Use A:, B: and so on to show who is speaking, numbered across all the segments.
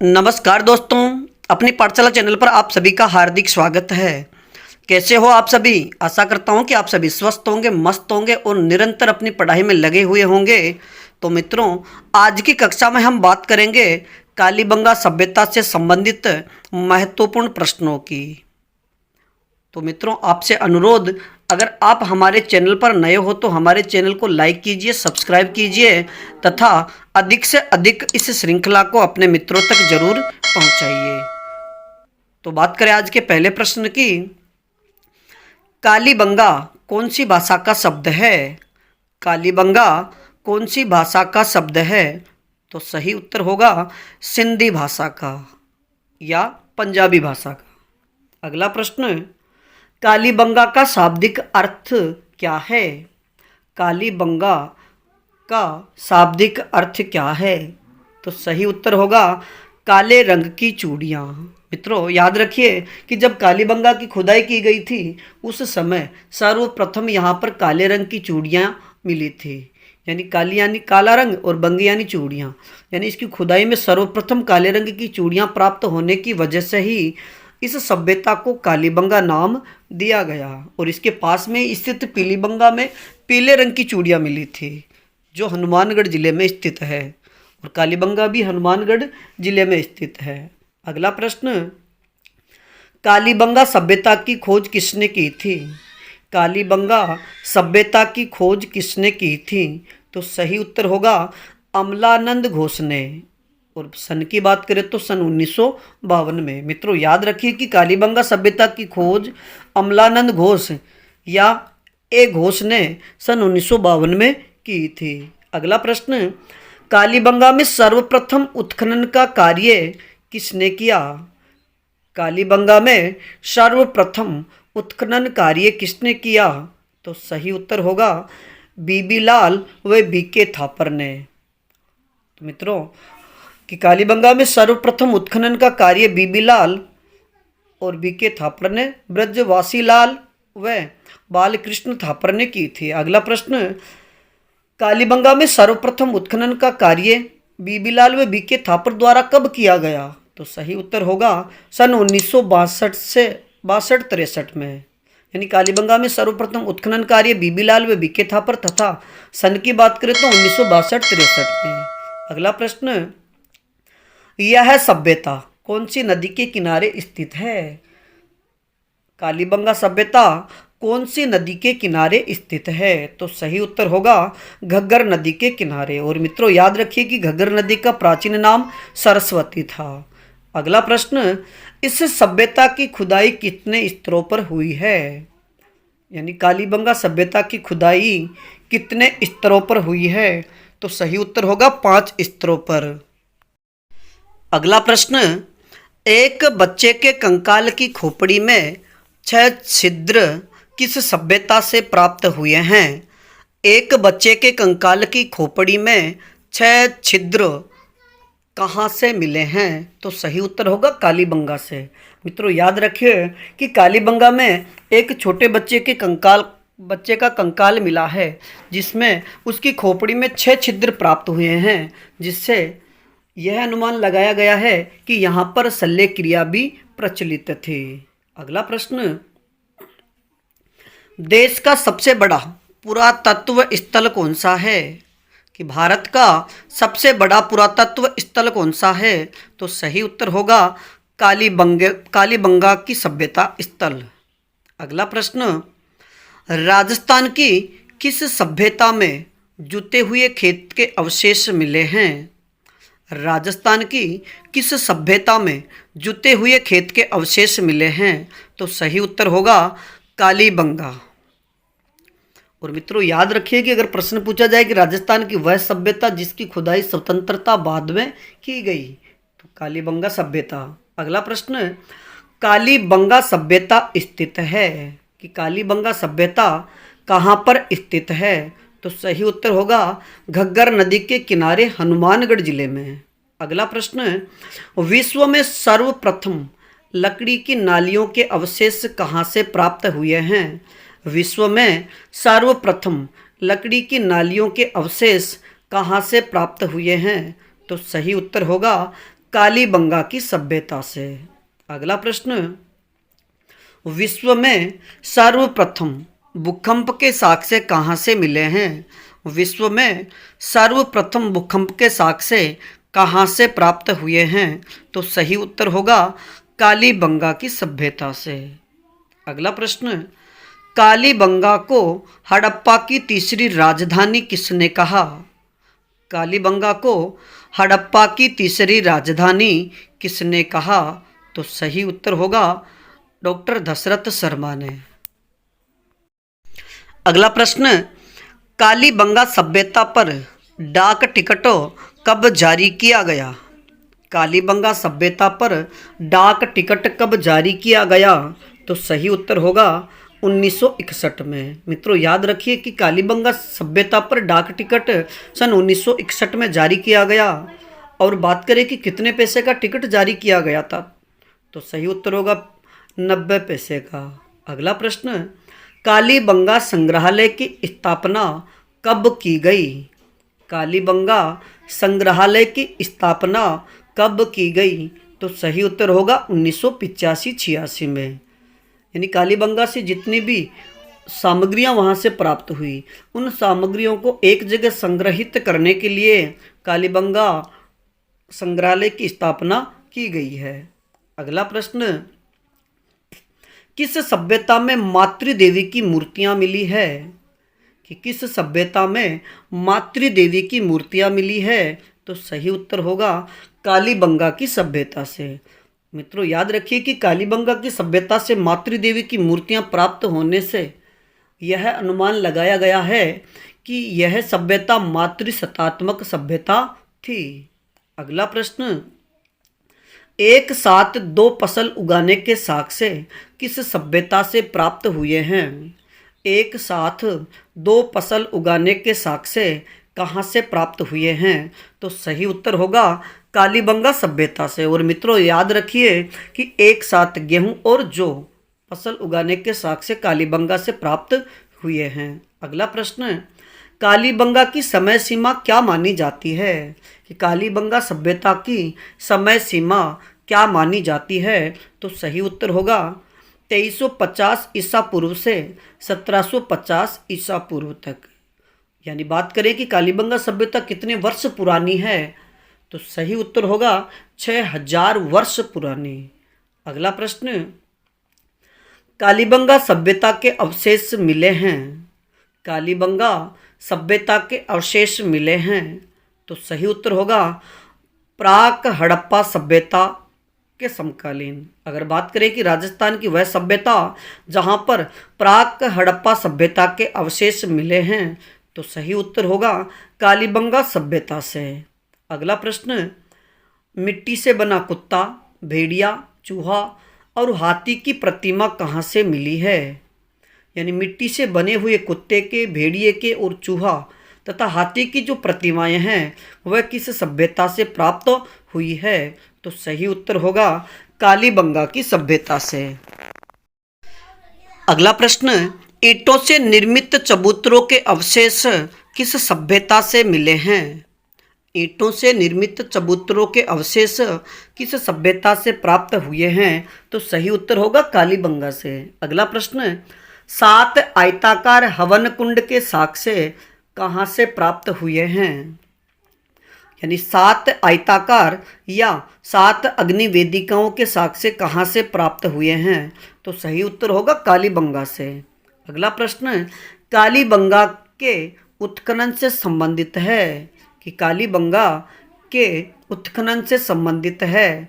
A: नमस्कार दोस्तों, अपनी पाठशाला चैनल पर आप सभी का हार्दिक स्वागत है। कैसे हो आप सभी? आशा करता हूँ कि आप सभी स्वस्थ होंगे, मस्त होंगे और निरंतर अपनी पढ़ाई में लगे हुए होंगे। तो मित्रों, आज की कक्षा में हम बात करेंगे कालीबंगा सभ्यता से संबंधित महत्वपूर्ण प्रश्नों की। तो मित्रों, आपसे अनुरोध, अगर आप हमारे चैनल पर नए हो तो हमारे चैनल को लाइक कीजिए, सब्सक्राइब कीजिए तथा अधिक से अधिक इस श्रृंखला को अपने मित्रों तक जरूर पहुंचाइए। तो बात करें आज के पहले प्रश्न की। कालीबंगा कौन सी भाषा का शब्द है? कालीबंगा कौन सी भाषा का शब्द है? तो सही उत्तर होगा सिंधी भाषा का या पंजाबी भाषा का। अगला प्रश्न, कालीबंगा का शाब्दिक अर्थ क्या है? कालीबंगा का शाब्दिक अर्थ क्या है? तो सही उत्तर होगा काले रंग की चूड़ियाँ। मित्रों, याद रखिए कि जब कालीबंगा की खुदाई की गई थी उस समय सर्वप्रथम यहाँ पर काले रंग की चूड़ियाँ मिली थी। यानी काली यानी काला रंग और बंगी यानी चूड़ियाँ, यानी इसकी खुदाई में सर्वप्रथम काले रंग की चूड़ियाँ प्राप्त होने की वजह से ही इस सभ्यता को कालीबंगा नाम दिया गया। और इसके पास में स्थित पीलीबंगा में पीले रंग की चूड़ियाँ मिली थी जो हनुमानगढ़ जिले में स्थित है, और कालीबंगा भी हनुमानगढ़ जिले में स्थित है। अगला प्रश्न, कालीबंगा सभ्यता की खोज किसने की थी? कालीबंगा सभ्यता की खोज किसने की थी? तो सही उत्तर होगा अमलानंद घोष ने। और सन की बात करें तो सन 1952 में। मित्रों, याद रखिए कि कालीबंगा सभ्यता की खोज अमलानंद घोष या ए घोष ने सन 1952 में की थी। अगला प्रश्न, कालीबंगा में सर्वप्रथम उत्खनन का कार्य किसने किया? कालीबंगा में सर्वप्रथम उत्खनन कार्य किसने किया? तो सही उत्तर होगा बीबी लाल व बीके थापर ने। तो मित्रों, कि कालीबंगा में सर्वप्रथम उत्खनन का कार्य बीबी लाल और बीके थापर ने, ब्रजवासी लाल व बालकृष्ण थापर ने की थी। अगला प्रश्न, कालीबंगा में सर्वप्रथम उत्खनन का कार्य बीबी लाल व बीके थापर द्वारा कब किया गया? तो सही उत्तर होगा सन 1962 से 62-63 में। यानी कालीबंगा में सर्वप्रथम उत्खनन कार्य बीबी लाल व बीके थापर तथा सन की बात करें तो 1962-63 में। अगला प्रश्न, यह सभ्यता कौन सी नदी के किनारे स्थित है? कालीबंगा सभ्यता कौन सी नदी के किनारे स्थित है? तो सही उत्तर होगा घग्गर नदी के किनारे। और मित्रों, याद रखिए कि घग्गर नदी का प्राचीन नाम सरस्वती था। अगला प्रश्न, इस सभ्यता की खुदाई कितने स्तरों पर हुई है? यानी कालीबंगा सभ्यता की खुदाई कितने स्तरों पर हुई है? तो सही उत्तर होगा 5 स्तरों पर। अगला प्रश्न, एक बच्चे के कंकाल की खोपड़ी में 6 छिद्र किस सभ्यता से प्राप्त हुए हैं? एक बच्चे के कंकाल की खोपड़ी में 6 छिद्र कहाँ से मिले हैं? तो सही उत्तर होगा कालीबंगा से। मित्रों, याद रखिए कि कालीबंगा में एक छोटे बच्चे का कंकाल मिला है जिसमें उसकी खोपड़ी में 6 छिद्र प्राप्त हुए हैं, जिससे यह अनुमान लगाया गया है कि यहाँ पर शल्य क्रिया भी प्रचलित थी। अगला प्रश्न, देश का सबसे बड़ा पुरातत्व स्थल कौन सा है? कि भारत का सबसे बड़ा पुरातत्व स्थल कौन सा है? तो सही उत्तर होगा कालीबंगा की सभ्यता स्थल। अगला प्रश्न, राजस्थान की किस सभ्यता में जुते हुए खेत के अवशेष मिले हैं? राजस्थान की किस सभ्यता में जुते हुए खेत के अवशेष मिले हैं? तो सही उत्तर होगा कालीबंगा। और मित्रों, याद रखिए कि अगर प्रश्न पूछा जाए कि राजस्थान की वह सभ्यता जिसकी खुदाई स्वतंत्रता बाद में की गई, तो कालीबंगा सभ्यता। अगला प्रश्न, कालीबंगा सभ्यता स्थित है? कि कालीबंगा सभ्यता कहाँ पर स्थित है? तो सही उत्तर होगा घग्गर नदी के किनारे हनुमानगढ़ जिले में। अगला प्रश्न, विश्व में सर्वप्रथम लकड़ी की नालियों के अवशेष कहाँ से प्राप्त हुए हैं? विश्व में सर्वप्रथम लकड़ी की नालियों के अवशेष कहाँ से प्राप्त हुए हैं? तो सही उत्तर होगा कालीबंगा की सभ्यता से। अगला प्रश्न, विश्व में सर्वप्रथम भूकंप के साक्ष्य कहाँ से मिले हैं? विश्व में सर्वप्रथम भूकंप के साक्ष्य कहाँ से प्राप्त हुए हैं? तो सही उत्तर होगा कालीबंगा की सभ्यता से। अगला प्रश्न, कालीबंगा को हड़प्पा की तीसरी राजधानी किसने कहा? कालीबंगा को हड़प्पा की तीसरी राजधानी किसने कहा? तो सही उत्तर होगा डॉक्टर दशरथ शर्मा ने। अगला प्रश्न, कालीबंगा सभ्यता पर डाक टिकट कब जारी किया गया? कालीबंगा सभ्यता पर डाक टिकट कब जारी किया गया? तो सही उत्तर होगा 1961 में। मित्रों याद रखिए कि कालीबंगा सभ्यता पर डाक टिकट सन 1961 में जारी किया गया। और बात करें कि कितने पैसे का टिकट जारी किया गया था, तो सही उत्तर होगा 90 पैसे का। अगला प्रश्न, कालीबंगा संग्रहालय की स्थापना कब की गई? कालीबंगा संग्रहालय की स्थापना कब की गई? तो सही उत्तर होगा 1985-86 में। यानी कालीबंगा से जितनी भी सामग्रियां वहां से प्राप्त हुई, उन सामग्रियों को एक जगह संग्रहित करने के लिए कालीबंगा संग्रहालय की स्थापना की गई है। अगला प्रश्न, किस सभ्यता में मातृदेवी की मूर्तियां मिली है? कि किस सभ्यता में मातृदेवी की मूर्तियां मिली है? तो सही उत्तर होगा कालीबंगा की सभ्यता से। मित्रों याद रखिए कि कालीबंगा की सभ्यता से मातृदेवी की मूर्तियां प्राप्त होने से यह अनुमान लगाया गया है कि यह सभ्यता मातृसत्तात्मक सभ्यता थी। अगला प्रश्न, एक साथ दो फसल उगाने के साक्ष्य किस सभ्यता से प्राप्त हुए हैं? एक साथ दो फसल उगाने के साक्ष्य कहाँ से प्राप्त हुए हैं? तो सही उत्तर होगा कालीबंगा सभ्यता से। और मित्रों याद रखिए कि एक साथ गेहूं और जौ फसल उगाने के साक्ष्य कालीबंगा से प्राप्त हुए हैं। अगला प्रश्न, कालीबंगा की समय सीमा क्या मानी जाती है? कि कालीबंगा सभ्यता की समय सीमा क्या मानी जाती है? तो सही उत्तर होगा 2350 ईसा पूर्व से 1750 ईसा पूर्व तक। यानी बात करें कि कालीबंगा सभ्यता कितने वर्ष पुरानी है, तो सही उत्तर होगा 6000 वर्ष पुरानी। अगला प्रश्न, कालीबंगा सभ्यता के अवशेष मिले हैं। कालीबंगा सभ्यता के अवशेष मिले हैं, तो सही उत्तर होगा प्राक हड़प्पा सभ्यता के समकालीन। अगर बात करें कि राजस्थान की वह सभ्यता जहां पर प्राक हड़प्पा सभ्यता के अवशेष मिले हैं, तो सही उत्तर होगा कालीबंगा सभ्यता से। अगला प्रश्न, मिट्टी से बना कुत्ता, भेड़िया, चूहा और हाथी की प्रतिमा कहाँ से मिली है? यानी मिट्टी से बने हुए कुत्ते के, भेड़िए के और चूहा तथा हाथी की जो प्रतिमाएं हैं वह किस सभ्यता से प्राप्त हुई है? तो सही उत्तर होगा कालीबंगा की सभ्यता से। अगला प्रश्न, ईंटों से निर्मित चबूतरों के अवशेष किस सभ्यता से मिले हैं? ईंटों से निर्मित चबूतरों के अवशेष किस सभ्यता से प्राप्त हुए हैं? तो सही उत्तर होगा कालीबंगा से। अगला प्रश्न, 7 आयताकार हवन कुंड के साक्ष्य कहाँ से प्राप्त हुए हैं? यानी 7 आयताकार या 7 अग्नि वेदिकाओं के साक्ष्य कहाँ से प्राप्त हुए हैं? तो सही उत्तर होगा कालीबंगा से। अगला प्रश्न, कालीबंगा के उत्खनन से संबंधित है। कि कालीबंगा के उत्खनन से संबंधित है,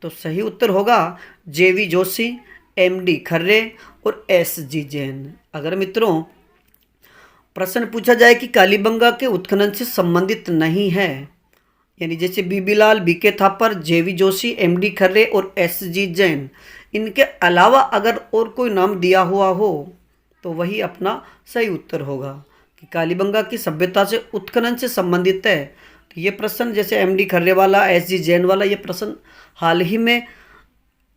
A: तो सही उत्तर होगा जेवी जोशी, एमडी खर्रे और एसजी जैन। अगर मित्रों प्रश्न पूछा जाए कि कालीबंगा के उत्खनन से संबंधित नहीं है, यानी जैसे बीबी लाल, बीके थापर, जेवी जोशी, एमडी खर्रे और एसजी जैन, इनके अलावा अगर और कोई नाम दिया हुआ हो तो वही अपना सही उत्तर होगा कि कालीबंगा की सभ्यता से उत्खनन से संबंधित है। तो ये प्रश्न जैसे एमडी खर्रे वाला, एसजी जैन वाला, ये प्रश्न हाल ही में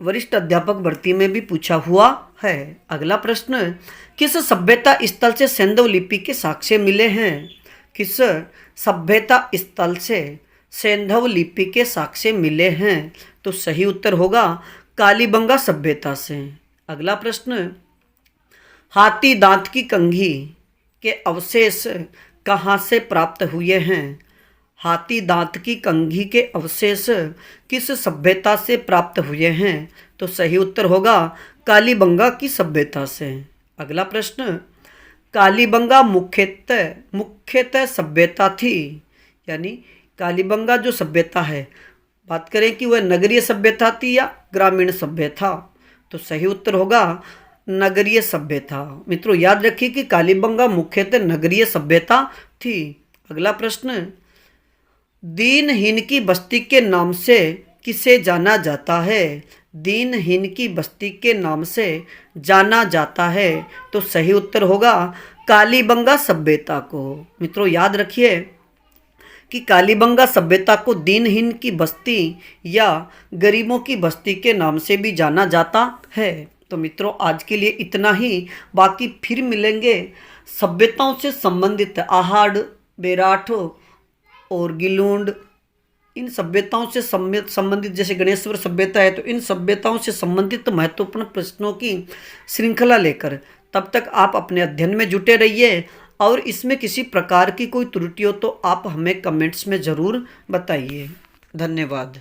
A: वरिष्ठ अध्यापक भर्ती में भी पूछा हुआ है। अगला प्रश्न, किस सभ्यता स्थल से सेंधव लिपि के साक्ष्य मिले हैं? किस सभ्यता स्थल से सैंधव लिपि के साक्ष्य मिले हैं? तो सही उत्तर होगा कालीबंगा सभ्यता से। अगला प्रश्न, हाथी दांत की कंघी के अवशेष कहाँ से प्राप्त हुए हैं? हाथी दांत की कंघी के अवशेष किस सभ्यता से प्राप्त हुए हैं? तो सही उत्तर होगा कालीबंगा की सभ्यता से। अगला प्रश्न, कालीबंगा मुख्यतः सभ्यता थी, यानी कालीबंगा जो सभ्यता है, बात करें कि वह नगरीय सभ्यता थी या ग्रामीण सभ्यता? तो सही उत्तर होगा नगरीय सभ्यता। मित्रों याद रखिए कि कालीबंगा मुख्यतः नगरीय सभ्यता थी। अगला प्रश्न, दीनहीन की बस्ती के नाम से किसे जाना जाता है? दीनहीन की बस्ती के नाम से जाना जाता है। तो सही उत्तर होगा कालीबंगा सभ्यता को। मित्रों याद रखिए कि कालीबंगा सभ्यता को दीनहीन की बस्ती या गरीबों की बस्ती के नाम से भी जाना जाता है। तो मित्रों आज के लिए इतना ही, बाकी फिर मिलेंगे सभ्यताओं से संबंधित आहाड़, बेराठ और गिलूंड, इन सभ्यताओं से संबंधित, जैसे गणेश्वर सभ्यता है, तो इन सभ्यताओं से संबंधित महत्वपूर्ण प्रश्नों की श्रृंखला लेकर। तब तक आप अपने अध्ययन में जुटे रहिए, और इसमें किसी प्रकार की कोई त्रुटि हो तो आप हमें कमेंट्स में ज़रूर बताइए। धन्यवाद।